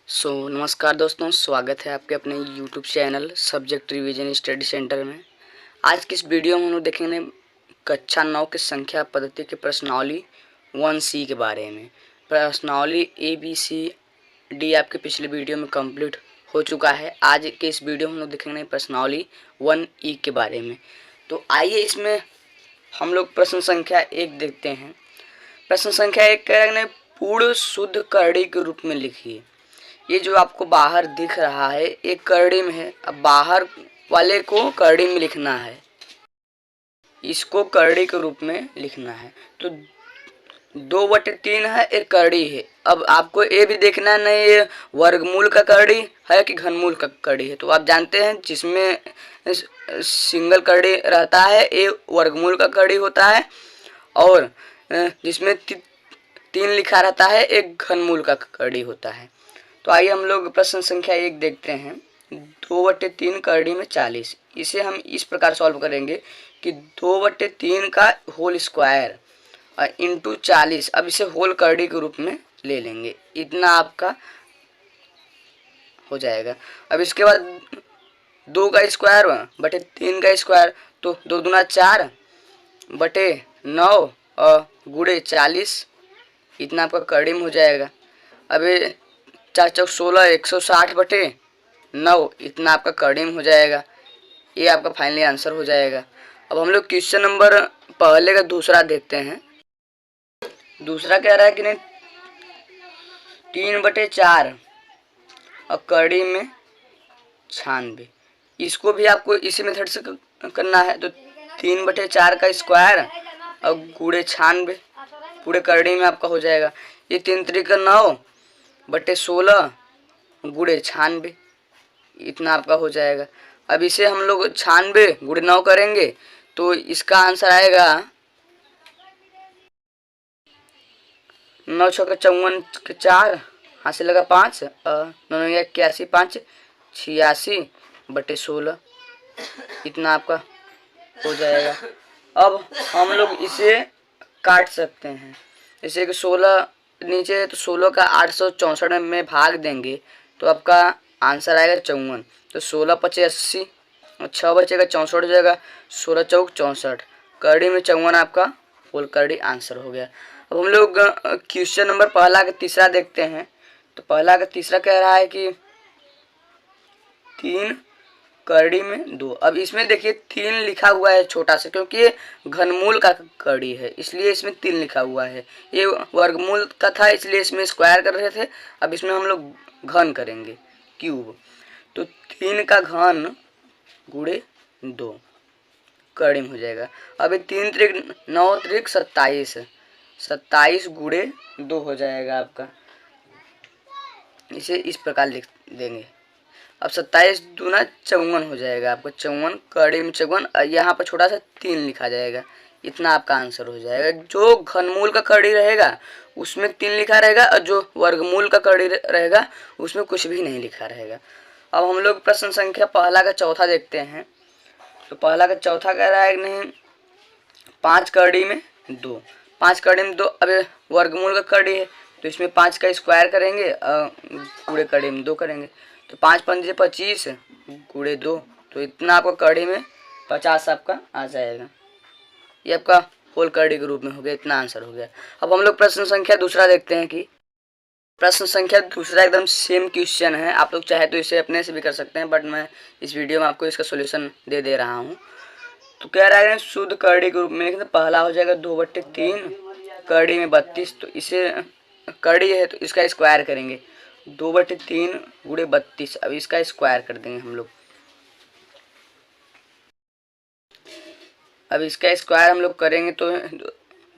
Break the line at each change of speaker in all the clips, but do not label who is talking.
नमस्कार दोस्तों, स्वागत है आपके अपने YouTube channel subject revision study centre में। आज की इस वीडियो में हम लोग देखेंगे कक्षा 9 के संख्या पद्धति के प्रश्नावली 1C के बारे में। प्रश्नावली ABCD आपके पिछले वीडियो में कंप्लीट हो चुका है। आज के इस वीडियो में हम लोग देखेंगे प्रश्नावली 1E के बारे में। तो आइए इसमें हम लोग प्रश्न संख्या 1 देखते हैं। प्रश्न संख्या 1 कह रहे हैं पूर्ण शुद्ध करड़ी के रूप में लिखिए। ये जो आपको बाहर दिख रहा है एक करड़ी में है। अब बाहर वाले को करड़ी में लिखना है, इसको करड़ी के रूप में लिखना है। तो 2/3 है, एक करड़ी है। अब आपको ये भी देखना है नहीं ये वर्गमूल का करड़ी है कि घनमूल का करड़ी है। तो आप जानते हैं जिसमें सिंगल करड़ी रहता है ये वर्गमूल का करड़ी होता है, और जिसमें 3 लिखा रहता है एक घनमूल का करड़ी होता है। तो आइए हम लोग प्रश्न संख्या 1 देखते हैं। 2/3 करड़ी में 40। इसे हम इस प्रकार सॉल्व करेंगे कि 2/3 का होल स्क्वायर इंटू 40। अब इसे होल करड़ी के रूप में ले लेंगे, इतना आपका हो जाएगा। अब इसके बाद 2 का स्क्वायर बटे 3 का स्क्वायर, तो 2 दूना 4 बटे 9 और गुणे 40, इतना आपका करड़ी में हो जाएगा। अब 4 चौक 16, 160 बटे 9, इतना आपका करड़ी में हो जाएगा। ये आपका फाइनली आंसर हो जाएगा। अब हम लोग क्वेश्चन नंबर पहले का दूसरा देखते हैं। दूसरा कह रहा है कि नहीं 3/4 और करड़ी में 96। इसको भी आपको इसी मेथड से करना है। तो 3/4 का स्क्वायर और गुणे 96 पूरे करड़ी में आपका हो जाएगा। ये 3 3 9 बटे 16 गुणे 96, इतना आपका हो जाएगा। अब इसे हम लोग 96 गुणे 9 करेंगे तो इसका आंसर आएगा 9 छक्का 54 के 4, हाथ से लगा 5, 9 81, 5 86 बटे 16, इतना आपका हो जाएगा। अब हम लोग इसे काट सकते हैं। जैसे कि 16 नीचे तो 16 का 864 में भाग देंगे तो आपका आंसर आएगा 54। तो 16 पचे 80 और 6 बचेगा 64 हो जाएगा। 16 चौक 64, करड़ी में 54 आपका होल करड़ी आंसर हो गया। अब हम लोग क्वेश्चन नंबर पहला का तीसरा देखते हैं। तो पहला का तीसरा कह रहा है कि 3 करड़ी में 2। अब इसमें देखिए 3 लिखा हुआ है छोटा सा, क्योंकि ये घनमूल का करड़ी है इसलिए इसमें 3 लिखा हुआ है। ये वर्गमूल का था इसलिए इसमें स्क्वायर कर रहे थे। अब इसमें हम लोग घन करेंगे, क्यूब। तो 3 का घन गुणे 2 करड़ी में हो जाएगा। अब 3 त्रिक 9 त्रिक 27, 27 गुणे 2 हो जाएगा आपका। इसे इस प्रकार लिख देंगे। अब 27 दूना 54 हो जाएगा आपका। 54 करड़ी में 54, यहाँ पर छोटा सा 3 लिखा जाएगा, इतना आपका आंसर हो जाएगा। जो घनमूल का करड़ी रहेगा उसमें 3 लिखा रहेगा, और जो वर्गमूल का करड़ी रहेगा उसमें कुछ भी नहीं लिखा रहेगा। अब हम लोग प्रश्न संख्या पहला का चौथा देखते हैं। तो पहला का चौथा कह रहा है कि नहीं 5 करड़ी में 2। 5 करड़ी में 2, अब वर्गमूल का करड़ी है तो इसमें 5 का स्क्वायर करेंगे और पूरे करड़ी में 2 करेंगे। तो 5 पंजे 25 गुणे 2, तो इतना आपका करड़ी में 50 आपका आ जाएगा। ये आपका होल करड़ी के रूप में हो गया, इतना आंसर हो गया। अब हम लोग प्रश्न संख्या दूसरा देखते हैं। कि प्रश्न संख्या दूसरा एकदम सेम क्वेश्चन है। आप लोग चाहे तो इसे अपने से भी कर सकते हैं, बट मैं इस वीडियो में आपको इसका सोल्यूशन दे रहा हूँ। तो कह रहा है शुद्ध करड़ी के रूप में पहला हो जाएगा 2/3 करड़ी में 32। तो इसे करड़ी है तो इसका स्क्वायर करेंगे, 2/3 गुणे 32। अब इसका स्क्वायर कर देंगे हम लोग। अब इसका स्क्वायर हम लोग करेंगे तो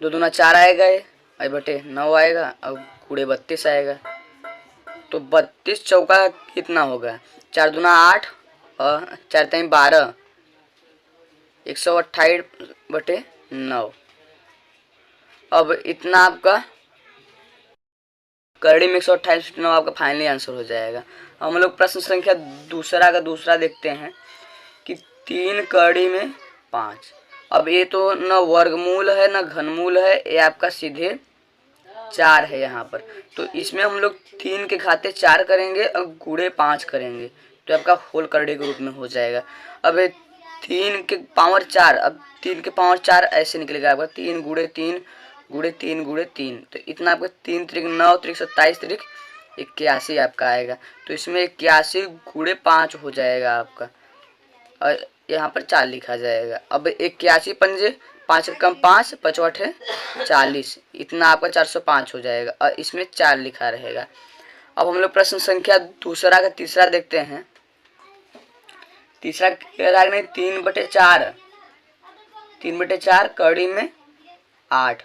2 दूना 4 आएगा, ये बटे 9 आएगा और गुणे 32 आएगा। तो 32 चौका कितना होगा, 4 दूना 8 और 4 3 12, 128 बटे 9। अब इतना आपका करड़ी में 128 बटे 9 आपका फाइनली आंसर हो जाएगा। हम लोग प्रश्न संख्या दूसरा का दूसरा देखते हैं। कि 3 करड़ी में 5। अब ये तो न वर्गमूल है न घनमूल है, ये आपका सीधे 4 है यहाँ पर, तो इसमें हम लोग 3 के घाते 4 करेंगे और गुणे 5 करेंगे तो आपका होल करड़े के रूप में हो जाएगा। अब 3 के पावर 4, अब 3 के पावर 4 ऐसे निकलेगा आपका 3 गुणे 3 गुणे 3 गुणे 3, तो इतना आपका 3 त्रिक 9 त्रिक 27 त्रिक 81 आपका आएगा। तो इसमें 81 गुणे 5 हो जाएगा आपका, और यहाँ पर 4 लिखा जाएगा। अब 81 पंजे 5 कम 5 5 है 40, इतना आपका 405 हो जाएगा और इसमें 4 लिखा रहेगा। अब हम लोग प्रश्न संख्या दूसरा का तीसरा देखते हैं। तीसरा कह रहा है 3/4, 3/4 कड़ी में 8,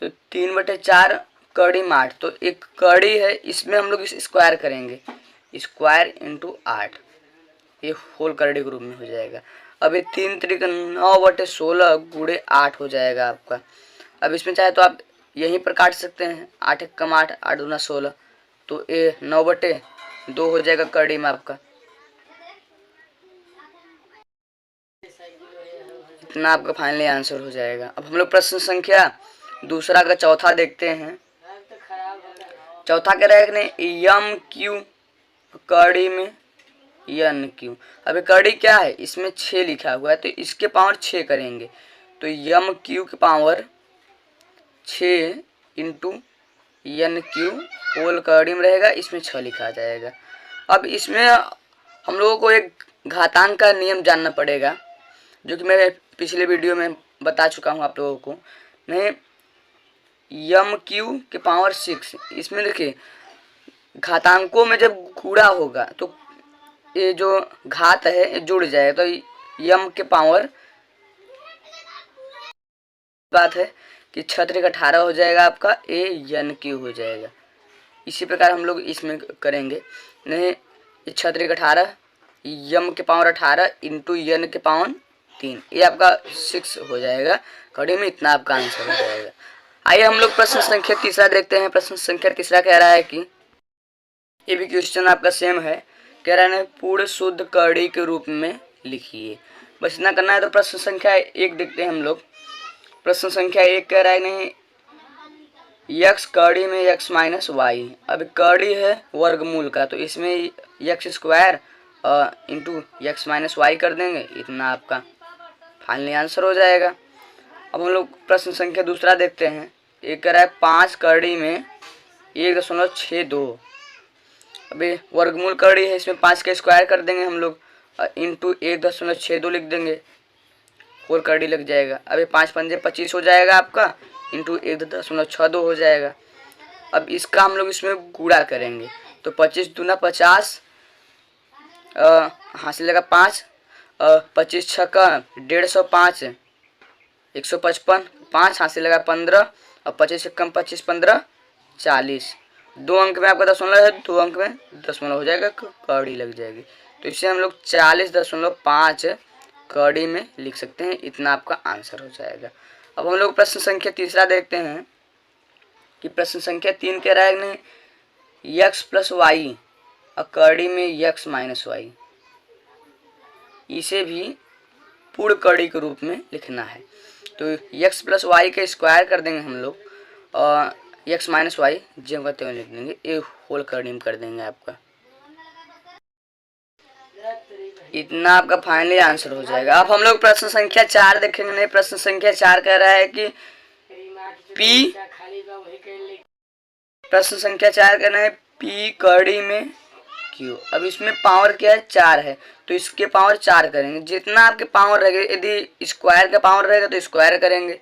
तो 3/4 कड़ी में 8, तो एक कड़ी है इसमें हम लोग इस स्क्वायर करेंगे, स्क्वायर इंटू 8, ये होल करड़े के रूप में हो जाएगा। अब ये 3 त्रिक 9/16 गुणे 8 हो जाएगा आपका। अब इसमें चाहे तो आप यहीं पर काट सकते हैं, 8 कम 8 8 दूना 16, तो ये 9/2 हो जाएगा करड़ी में आपका। इतना आपका फाइनली आंसर हो जाएगा। अब हम लोग प्रश्न संख्या दूसरा का चौथा देखते हैं। चौथा कह रहा है कि यम क्यू कड़ी में यन क्यू। अब कड़ी क्या है, इसमें 6 लिखा हुआ है तो इसके पावर 6 करेंगे, तो यम क्यू के पावर 6 इंटू यन क्यू होल कड़ी में रहेगा, इसमें 6 लिखा जाएगा। अब इसमें हम लोगों को एक घातांक का नियम जानना पड़ेगा, जो कि मैं पिछले वीडियो में बता चुका हूँ आप लोगों को। नहीं, यम क्यू के पावर 6, इसमें देखिए घातांकों में जब गुणा होगा तो ये जो घात है जुड़ जाए, तो यम के पावर बात है कि 6 18 हो जाएगा आपका, ए यन क्यू हो जाएगा। इसी प्रकार हम लोग इसमें करेंगे। नहीं, 6 18 यम के पावर 18 इंटू यन के पावर 3, ये आपका 6 हो जाएगा कड़ी में, इतना आपका आंसर हो जाएगा। आइए हम लोग प्रश्न संख्या तीसरा देखते हैं। प्रश्न संख्या तीसरा कह रहा है कि ये भी क्वेश्चन आपका सेम है, कह रहा है पूर्ण शुद्ध कड़ी के रूप में लिखिए। बस इतना करना है। तो प्रश्न संख्या 1 देखते हैं हम लोग। प्रश्न संख्या 1 कह रहा है नहीं यक्स कड़ी में यक्स माइनस वाई। अब कड़ी है वर्गमूल का, तो इसमें x square into x minus y कर देंगे, इतना आपका फाइनली आंसर हो जाएगा। अब हम लोग प्रश्न संख्या दूसरा देखते हैं। एक कह रहा है 5 कड़ी में 1.62। अभी वर्गमूल कड़ी है, इसमें 5 का स्क्वायर कर देंगे हम लोग, इंटू 1.62 लिख देंगे, होल कड़ी लग जाएगा। अभी 5 पंजे 25 हो जाएगा आपका, इंटू 1.62 हो जाएगा। अब इसका हम लोग इसमें गुणा करेंगे, तो 25 दूना 50, हासिल लगा 5, 25 छक्का 150, 155, 5 हासिल लगा 15, और 25 कम 25 15 40। 2 अंक में आपका दशमलव है, 2 अंक में दशमलव हो जाएगा, कड़ी लग जाएगी। तो इसे हम लोग 40.5 कड़ी में लिख सकते हैं, इतना आपका आंसर हो जाएगा। अब हम लोग प्रश्न संख्या तीसरा देखते हैं कि प्रश्न संख्या 3 कह रहा है नहीं यक्स प्लस वाई और कड़ी में यक्स माइनस वाई, इसे भी पूर्ण कड़ी के रूप में लिखना है। तो यक्स प्लस वाई का स्क्वायर कर देंगे हम लोग, और यक्स माइनस वाई जो करते हुए लिख देंगे, ये होल कड़ी में कर देंगे आपका, इतना आपका फाइनली आंसर हो जाएगा। अब हम लोग प्रश्न संख्या 4 देखेंगे। नहीं, प्रश्न संख्या 4 कह रहा है कि पी, प्रश्न संख्या 4 कहना है पी कड़ी में क्यू। अब इसमें पावर क्या है, 4 है, तो इसके पावर 4 करेंगे। जितना आपके पावर रहेगा, यदि स्क्वायर का पावर रहेगा तो स्क्वायर करेंगे,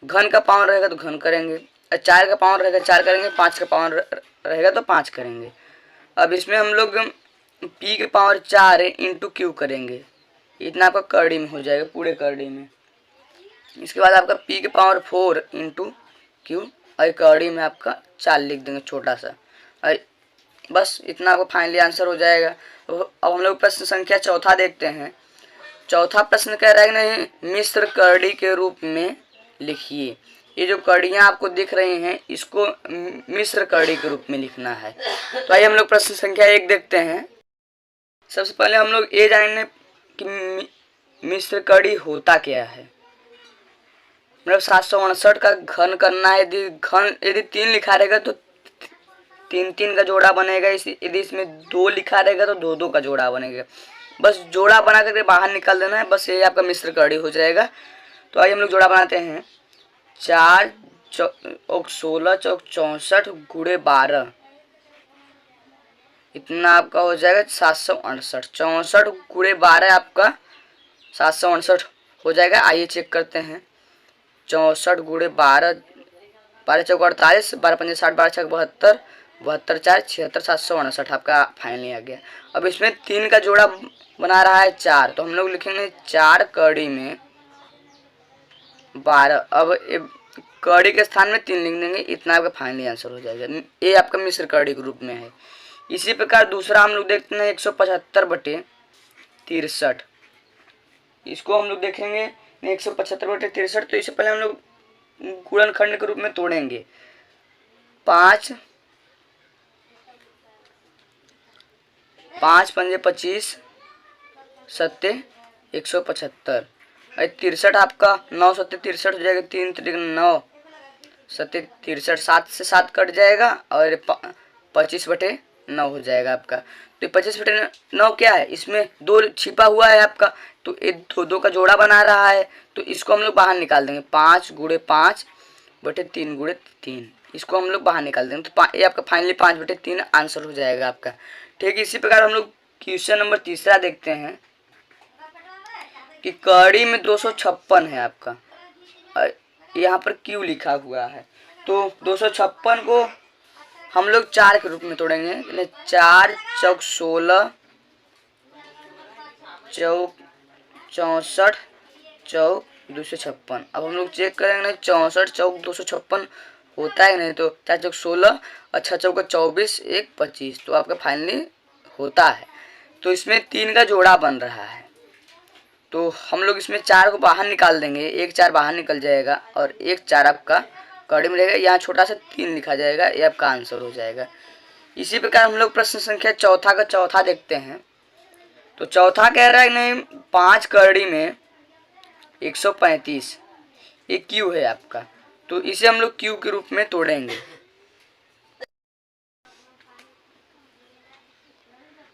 घन का पावर रहेगा तो घन करेंगे, 4 का पावर रहेगा 4 करेंगे, 5 का पावर रहेगा तो 5 करेंगे। अब इसमें हम लोग पी के पावर 4 इंटू क्यू करेंगे, इतना आपका कड़ी में हो जाएगा, पूरे कड़ी में। इसके बाद आपका पी के पावर 4 इंटू क्यू, और कड़ी में आपका 4 लिख देंगे छोटा सा, और बस इतना आपको फाइनली आंसर हो जाएगा। अब हम लोग प्रश्न संख्या चौथा देखते हैं। चौथा प्रश्न कह रहा है नहीं मिश्र कड़ी के रूप में लिखिए। ये जो कड़ियाँ आपको दिख रही हैं, इसको मिश्र कड़ी के रूप में लिखना है। तो आइए हम लोग प्रश्न संख्या 1 देखते हैं। सबसे पहले हम लोग ये जानेंगे कि मिश्र कड़ी होता क्या है। मतलब 768 का घन करना है। यदि 3 लिखा रहेगा तो 3 का जोड़ा बनेगा। यदि इसमें 2 लिखा रहेगा तो 2 का जोड़ा बनेगा। बस जोड़ा बना करके बाहर निकाल देना है, बस ये आपका मिश्र कड़ी हो जाएगा। तो आइए हम लोग जोड़ा बनाते हैं। 4 और 16 चौक 64 गुणे 12, इतना आपका हो जाएगा 768। 64 गुणे 12 आपका 768 हो जाएगा। आइए चेक करते हैं। 64 गुणे 12, 12 चौक 48, 12 पंजे 60, 12 छक 72, 72 4 76, 768 आपका फाइनली आ गया। अब इसमें 3 का जोड़ा बना रहा है 4, तो हम लोग लिखेंगे 4 कड़ी में 12। अब कड़ी के स्थान में 3 लिख देंगे, इतना आपका फाइनली आंसर हो जाएगा। ये आपका मिश्र कड़ी के रूप में है। इसी प्रकार दूसरा हम लोग देखते हैं 175/63। इसको हम लोग देखेंगे 175/63। तो इससे पहले हम लोग गुणनखंड के रूप में तोड़ेंगे। 5 पंजे 25, सत्ते 175। 63 आपका 9 सत्ते 63 हो जाएगा। 3 त्रिक 9, सत्ते 63, 7 से 7 कट जाएगा और 25/9 हो जाएगा आपका। तो 25/9 क्या है, इसमें 2 छिपा हुआ है आपका, तो ये 2 का जोड़ा बना रहा है, तो इसको हम लोग बाहर निकाल देंगे। 5 गुणे 5/3 गुणे 3, इसको हम लोग बाहर निकाल देंगे। तो ये आपका फाइनली 5/3 आंसर हो जाएगा आपका। ठीक है, इसी प्रकार हम लोग क्वेश्चन नंबर तीसरा देखते हैं कि कड़ी में 256 है आपका, यहाँ पर क्यों लिखा हुआ है। तो 256 को हम लोग 4 के रूप में तोड़ेंगे। 4 चौक 16 चौक 64 चौक 256। अब हम लोग चेक करेंगे 64 चौक 256 होता है नहीं, तो 4 चौक 16 और 6 चौक 24, 1 25, तो आपका फाइनली होता है। तो इसमें 3 का जोड़ा बन रहा है, तो हम लोग इसमें 4 को बाहर निकाल देंगे। 1 4 बाहर निकल जाएगा और 1 4 आपका कड़ी में रहेगा। यहाँ छोटा सा 3 लिखा जाएगा, ये आपका आंसर हो जाएगा। इसी प्रकार हम लोग प्रश्न संख्या चौथा का चौथा देखते हैं। तो चौथा कह रहा है नहीं 5 कड़ी में 135, ये क्यू है आपका, तो इसे हम लोग क्यू के रूप में तोड़ेंगे।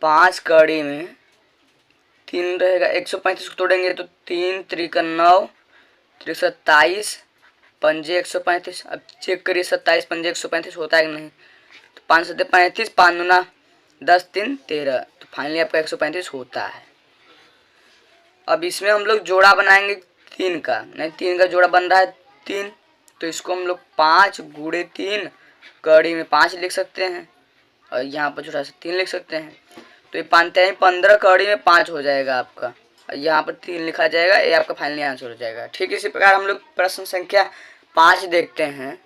5 कड़ी में 3 रहेगा, 135 को तोड़ेंगे तो 3 त्रिक 9, 3 27, पंजे 135। अब चेक करिए 27 पंजे 135 होता है कि नहीं। तो 5 7 35, 5 दूना 10, 3 13, तो फाइनली आपका 135 होता है। अब इसमें हम लोग जोड़ा बनाएंगे 3 का, नहीं 3 का जोड़ा बन रहा है 3, तो इसको हम लोग 5 गुणे 3 कड़ी में 5 लिख सकते हैं और यहाँ पर छोटा सा 3 लिख सकते हैं। तो ये 15 कड़ी में 5 हो जाएगा आपका, यहाँ पर 3 लिखा जाएगा, ये आपका फाइनली आंसर हो जाएगा। ठीक, इसी प्रकार हम लोग प्रश्न संख्या 5 देखते हैं।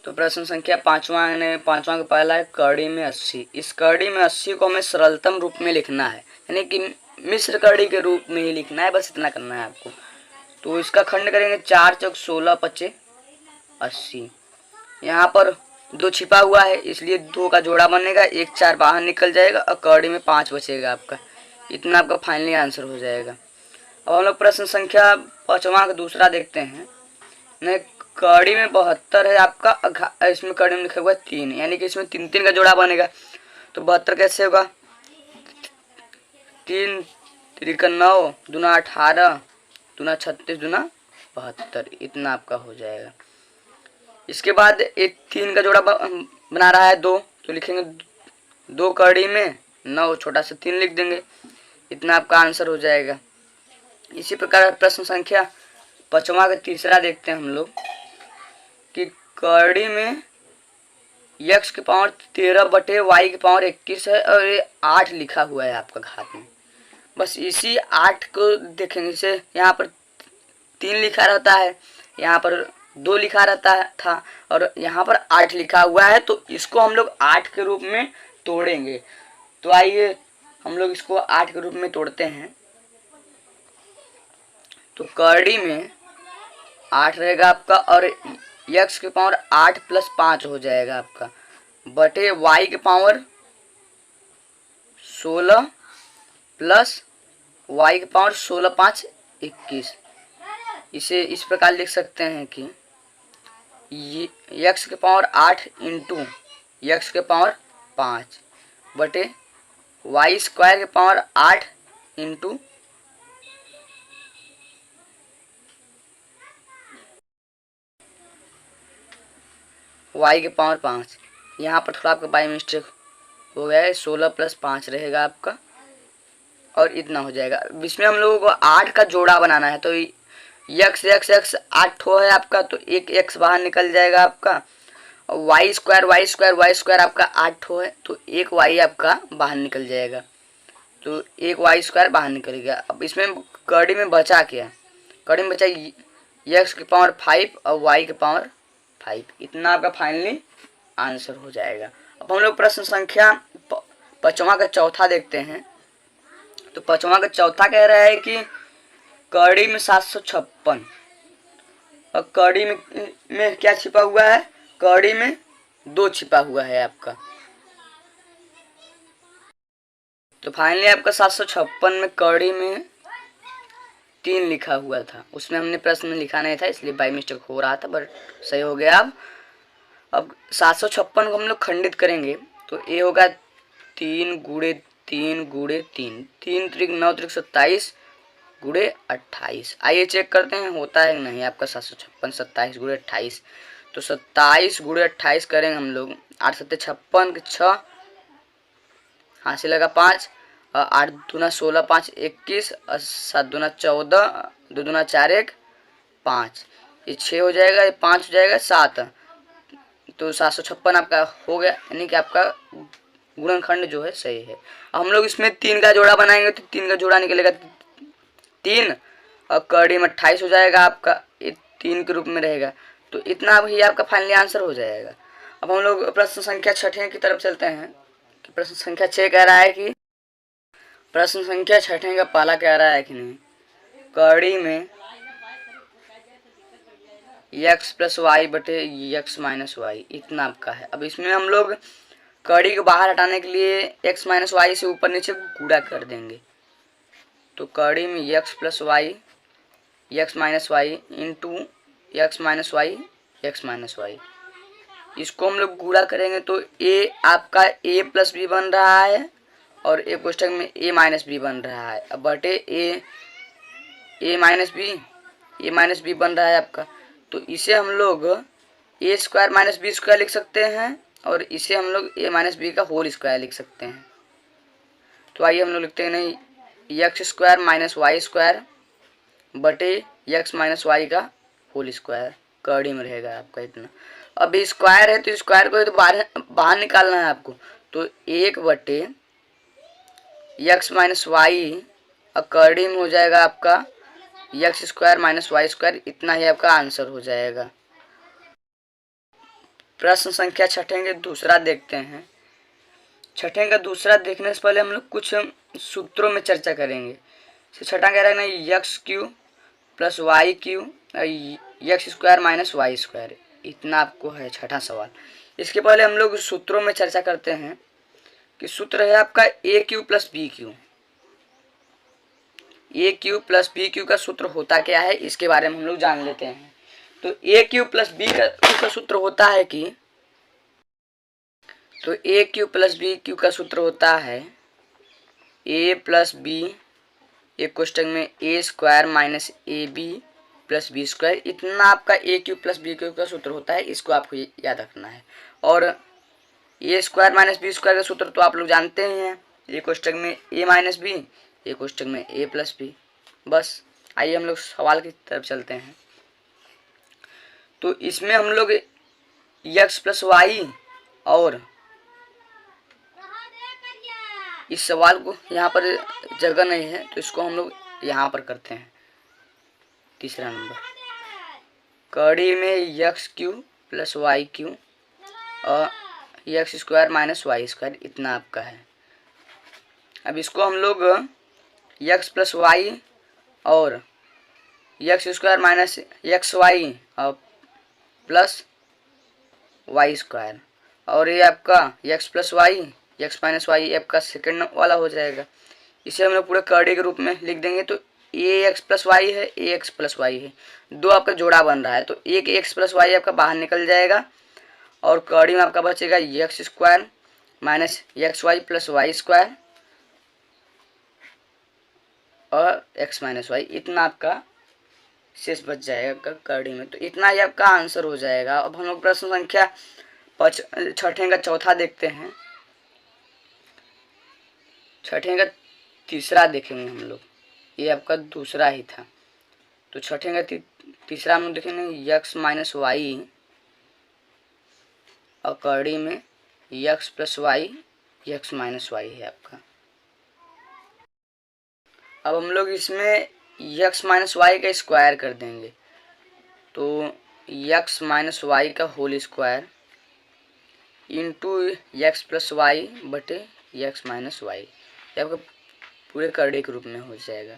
तो प्रश्न संख्या पांचवा का पहला है कड़ी में 80। इस कड़ी में 80 को हमें सरलतम रूप में लिखना है, यानी कि मिश्र कड़ी के रूप में ही लिखना है, बस इतना करना है आपको। तो इसका खंड करेंगे 4 चौक 16 पचे 80। यहाँ पर 2 छिपा हुआ है, इसलिए 2 का जोड़ा बनेगा। 1 4 बाहर निकल जाएगा और कड़ी में 5 बचेगा आपका, इतना आपका फाइनली आंसर हो जाएगा। अब हम लोग प्रश्न संख्या पांचवा का दूसरा देखते हैं। कड़ी में 72 है आपका, इसमें कड़ी में लिखा हुआ है 3, यानी कि इसमें 3 का जोड़ा बनेगा। तो 72 कैसे होगा, 3 त्रिक 9, दूना 18, दूना 36, दूना 72, इतना आपका हो जाएगा। इसके बाद एक 3 का जोड़ा बना रहा है 2, तो लिखेंगे 2 कड़ी में 9, छोटा सा 3 लिख देंगे, इतना आपका आंसर हो जाएगा। इसी प्रकार प्रश्न संख्या पांचवा का तीसरा देखते हैं हम लोग कि कड़ी में x की पावर 13 y की पावर 21 है और ये 8 लिखा हुआ है आपका घात में। बस इसी 8 को देखेंगे, इसे यहाँ पर 3 लिखा रहता है, यहाँ पर 2 लिखा रहता था और यहाँ पर 8 लिखा हुआ है, तो इसको हम लोग 8 के रूप में तोड़ेंगे। तो आइए हम लोग इसको 8 के रूप में तोड़ते हैं। तो कड़ी में 8 रहेगा आपका और x की पावर 8 + 5 हो जाएगा आपका, बटे y की पावर 16 + y की पावर 16 5 21, इसे इस प्रकार लिख सकते हैं कि ये x के पावर 8 इंटू एक्स के पावर 5 बटे वाई स्क्वायर के पावर 8 इंटू वाई के पावर 5। यहाँ पर थोड़ा आपका बाई मिस्टेक हो गया है, 16 + 5 रहेगा आपका और इतना हो जाएगा। इसमें हम लोगों को 8 का जोड़ा बनाना है, तो यक्स 8 हो है आपका, तो एक एक्स बाहर निकल जाएगा आपका। वाई स्क्वायर आपका 8 हो है, तो एक वाई आपका बाहर निकल जाएगा, तो एक वाई स्क्वायर बाहर निकलेगा। अब इसमें कड़ी में बचा क्या, कड़ी में बचा एक्स के पावर 5 और वाई के पावर 5, इतना आपका फाइनली आंसर हो जाएगा। अब हम लोग प्रश्न संख्या 5वां का चौथा देखते हैं। तो 5वां का चौथा कह रहा है कि कड़ी में 756 और कड़ी में क्या छिपा हुआ है, कड़ी में 2 छिपा हुआ है आपका। तो फाइनली आपका 756 में कड़ी में 3 लिखा हुआ था, उसमें हमने प्रश्न में लिखा नहीं था, इसलिए बाई मिस्टेक हो रहा था, बट सही हो गया। अब 756 को हम लोग खंडित करेंगे, तो ये होगा 3 गुणे 3 गुणे 3, 3 त्रिक 9 त्रिक 27 गुणे 28। आइए चेक करते हैं होता है नहीं आपका 756 27 गुणे 28। तो 27 गुणे 28 करेंगे हम लोग, 8 7 56 के 6 हासिल लगा 5, 8 दूना 16 5 21, 7 दूना 14, 2 दूना 4 1 5, ये 6 हो जाएगा, ये 5 हो जाएगा 7, तो 756 आपका हो गया, यानी कि आपका गुणनखंड जो है सही है। अब हम लोग इसमें 3 का जोड़ा बनाएंगे, तो 3 का जोड़ा निकलेगा 3 और कड़ी में 28 हो जाएगा आपका, ये 3 के रूप में रहेगा, तो इतना ही आपका फाइनली आंसर हो जाएगा। अब हम लोग प्रश्न संख्या 6 की तरफ चलते हैं। कि प्रश्न संख्या 6 कह रहा है कि प्रश्न संख्या 6 का पहला कह रहा है कि नहीं, कड़ी में x + y बटे x - y, इतना आपका है। अब इसमें हम लोग कड़ी को बाहर हटाने के लिए x - y से ऊपर नीचे गुणा कर देंगे, तो कड़ी में x + y x - y into x - y इसको हम लोग गुणा करेंगे, तो a आपका a + b बन रहा है और a कोष्ठक में a - b बन रहा है। अब बटे a - b बन रहा है आपका, तो इसे हम लोग a² - b² लिख सकते हैं और इसे हम लोग a - b का होल स्क्वायर लिख सकते हैं। तो आइए हम लोग लिखते हैं नहीं, x² - y² बटे x - y का होल स्क्वायर कड़ी में रहेगा आपका इतना। अब स्क्वायर है तो स्क्वायर को तो बाहर निकालना है आपको, तो 1 बटे x - y और कड़ी में हो जाएगा आपका x² - y², इतना ही आपका आंसर हो जाएगा। प्रश्न संख्या 6 के दूसरा देखते हैं। 6 का दूसरा देखने से पहले हम लोग कुछ सूत्रों में चर्चा करेंगे। 6 कह रहा है ना x³ + y³ x² - y², इतना आपको है 6 सवाल। इसके पहले हम लोग सूत्रों में चर्चा करते हैं कि सूत्र है आपका a³ + b³। a³ + b³ का सूत्र होता क्या है, इसके बारे में हम लोग जान लेते हैं। तो a³ + b³ का सूत्र होता है कि तो a³ + b³ का सूत्र होता है a + b एक कोष्ठक में a² - ab + b², इतना आपका a³ + b³ का सूत्र होता है, इसको आपको याद रखना है। और a² - b² का सूत्र तो आप लोग जानते ही हैं, एक कोष्ठक में a - b एक कोष्ठक में a + b। बस आइए हम लोग सवाल की तरफ चलते हैं। तो इसमें हम लोग x + y और इस सवाल को यहाँ पर जगह नहीं है, तो इसको हम लोग यहाँ पर करते हैं। तीसरा नंबर, कड़ी में x³ + y³ और x² - y², इतना आपका है। अब इसको हम लोग x + y और x² - xy और प्लस y² और ये आपका x + y x - y आपका सेकंड वाला हो जाएगा। इसे हम लोग पूरे कड़ी के रूप में लिख देंगे, तो ए एक्स प्लस वाई है, ए एक्स प्लस वाई है, दो आपका जोड़ा बन रहा है, तो एक एक्स प्लस वाई आपका बाहर निकल जाएगा और कड़ी में आपका बचेगा x square minus x y plus y square और एक्स माइनस वाई, इतना आपका शेष बच जाएगा कड़ी में। तो इतना ही आपका आंसर हो जाएगा। अब हम लोग प्रश्न संख्या छठे का चौथा देखते हैं। छठे का तीसरा देखेंगे हम लोग, ये आपका दूसरा ही था। तो छठे का तीसरा हम लोग देखेंगे एक्स माइनस वाई और कड़ी में x plus y x minus y है आपका। अब हम लोग इसमें एक्स माइनस वाई का स्क्वायर कर देंगे, तो एक्स माइनस वाई का whole square into x plus y बटे एक्स माइनस वाई, ये आपका पूरे करड़े के रूप में हो जाएगा।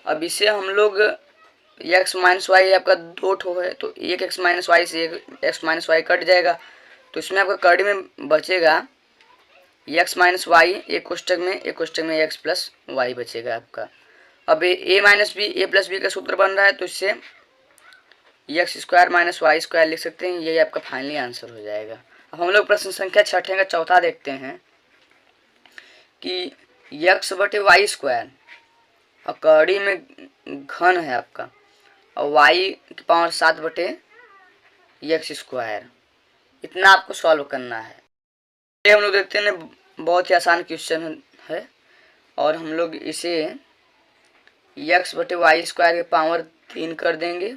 अब इसे हम लोग एक्स माइनस वाई आपका दो ठो है, तो एक एक्स माइनस वाई से एक एक्स माइनस वाई कट जाएगा, तो इसमें आपका करड़े में बचेगा एक्स माइनस वाई एक कोष्टक में एक्स प्लस वाई बचेगा आपका। अब a minus b a plus b का सूत्र बन रहा है, तो इससे x square minus y square लिख सकते हैं, यही आपका फाइनली आंसर हो जाएगा। अब हम लोग प्रश्न संख्या छठे का चौथा देखते हैं कि एक्स बटे वाई स्क्वायर और कड़ी में घन है आपका और वाई की पावर 7 बटे एक्स स्क्वायर, इतना आपको सॉल्व करना है। ये हम लोग देखते हैं बहुत ही आसान क्वेश्चन है और हम लोग इसे एक्स बटे वाई स्क्वायर के पावर 3 कर देंगे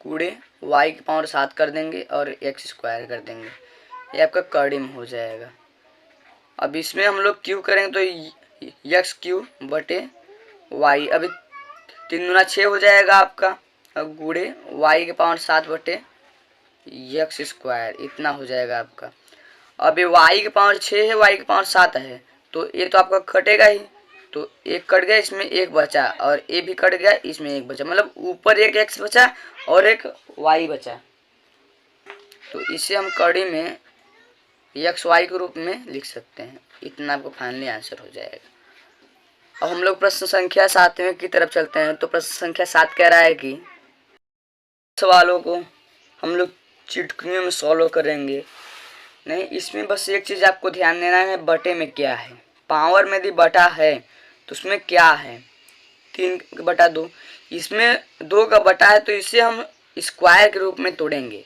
कूड़े वाई की पावर 7 कर देंगे और एक्स स्क्वायर कर देंगे, ये आपका कड़ी में हो जाएगा। अब इसमें हम लोग क्यू करेंगे तो एक्स क्यू बटे वाई, अभी 3 दूना 6 हो जाएगा आपका और गुड़े वाई के पावर 7 बटे एक्स स्क्वायर, इतना हो जाएगा आपका। अब ये वाई के पावर 6 है, वाई के पावर 7 है, तो ये तो आपका कटेगा ही, तो एक कट गया, इसमें एक बचा और ए भी कट गया, इसमें एक बचा, मतलब ऊपर एक एक्स बचा और एक वाई बचा, तो इसे हम कड़ी में एक्स वाई के रूप में लिख सकते हैं, इतना आपको फाइनली आंसर हो जाएगा। अब हम लोग प्रश्न संख्या 7वें की तरफ चलते हैं। तो प्रश्न संख्या 7 कह रहा है कि सवालों को हम लोग चुटकियों में सॉल्व करेंगे नहीं, इसमें बस एक चीज़ आपको ध्यान देना है, बटे में क्या है। पावर में यदि बटा है तो उसमें क्या है 3 बटा 2, इसमें 2 का बटा है, तो इसे हम स्क्वायर के रूप में तोड़ेंगे,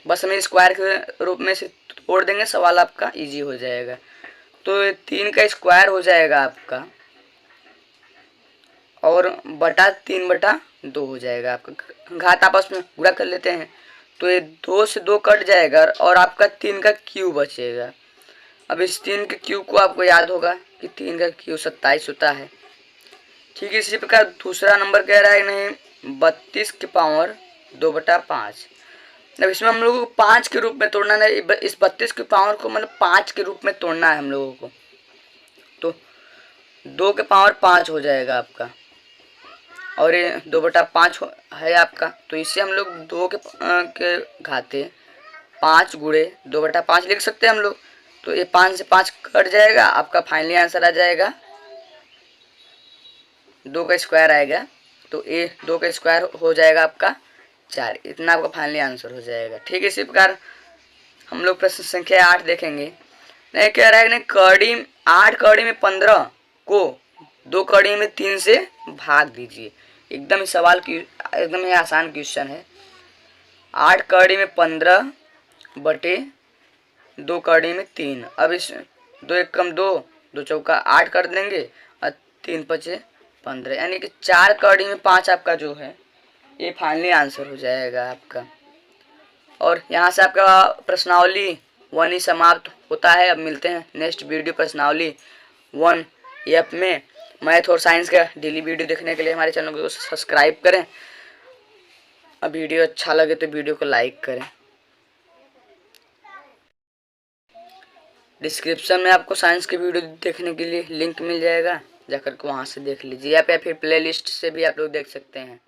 बस हमें स्क्वायर के रूप में से तोड़ देंगे, सवाल आपका इजी हो जाएगा। तो 3 का स्क्वायर हो जाएगा आपका और बटा 3 बटा 2 हो जाएगा आपका, घात आपस में गुणा कर लेते हैं, तो ये 2 से 2 कट जाएगा और आपका 3 का क्यूब बचेगा। अब इस 3 के क्यूब को आपको याद होगा कि 3 का क्यूब 27 होता है। ठीक है, इसी प्रकार दूसरा नंबर कह रहा है नहीं 32 की पावर 2 बटा 5। अब इसमें हम लोगों को 5 के रूप में तोड़ना है, इस 32 की पावर को मतलब 5 के रूप में तोड़ना है हम लोगों को, तो 2 के पावर 5 हो जाएगा आपका और ये 2 बटा 5 है आपका, तो इससे हम लोग 2 के घाते 5 गुणे 2 बटा 5 लिख सकते हैं हम लोग, तो ये 5 से 5 कट जाएगा, आपका फाइनली आंसर आ जाएगा 2 का स्क्वायर आएगा, तो ये 2 का स्क्वायर हो जाएगा आपका 4, इतना आपका फाइनली आंसर हो जाएगा। ठीक है, इसी प्रकार हम लोग प्रश्न संख्या 8 देखेंगे। नहीं कह रहा है नहीं कड़ी 8 कड़ी में 15 को 2 कड़ी में 3 से भाग दीजिए, एकदम सवाल की एकदम ही आसान क्वेश्चन है। 8 कड़ी में 15 बटे 2 कड़ी में 3, अब इस 2 एक कम 2 2 चौका 8 कर देंगे और 3 पचे 15, यानी कि 4 कड़ी में 5 आपका जो है ये फाइनली आंसर हो जाएगा आपका। और यहाँ से आपका प्रश्नावली 1 ही समाप्त होता है। अब मिलते हैं नेक्स्ट वीडियो प्रश्नावली 1 एफ में। मैथ और साइंस का डेली वीडियो देखने के लिए हमारे चैनल को सब्सक्राइब करें। अब वीडियो अच्छा लगे तो वीडियो को लाइक करें। डिस्क्रिप्शन में आपको साइंस के वीडियो देखने के लिए लिंक मिल जाएगा, जाकर के वहाँ से देख लीजिए, या फिर प्लेलिस्ट से भी आप लोग देख सकते हैं।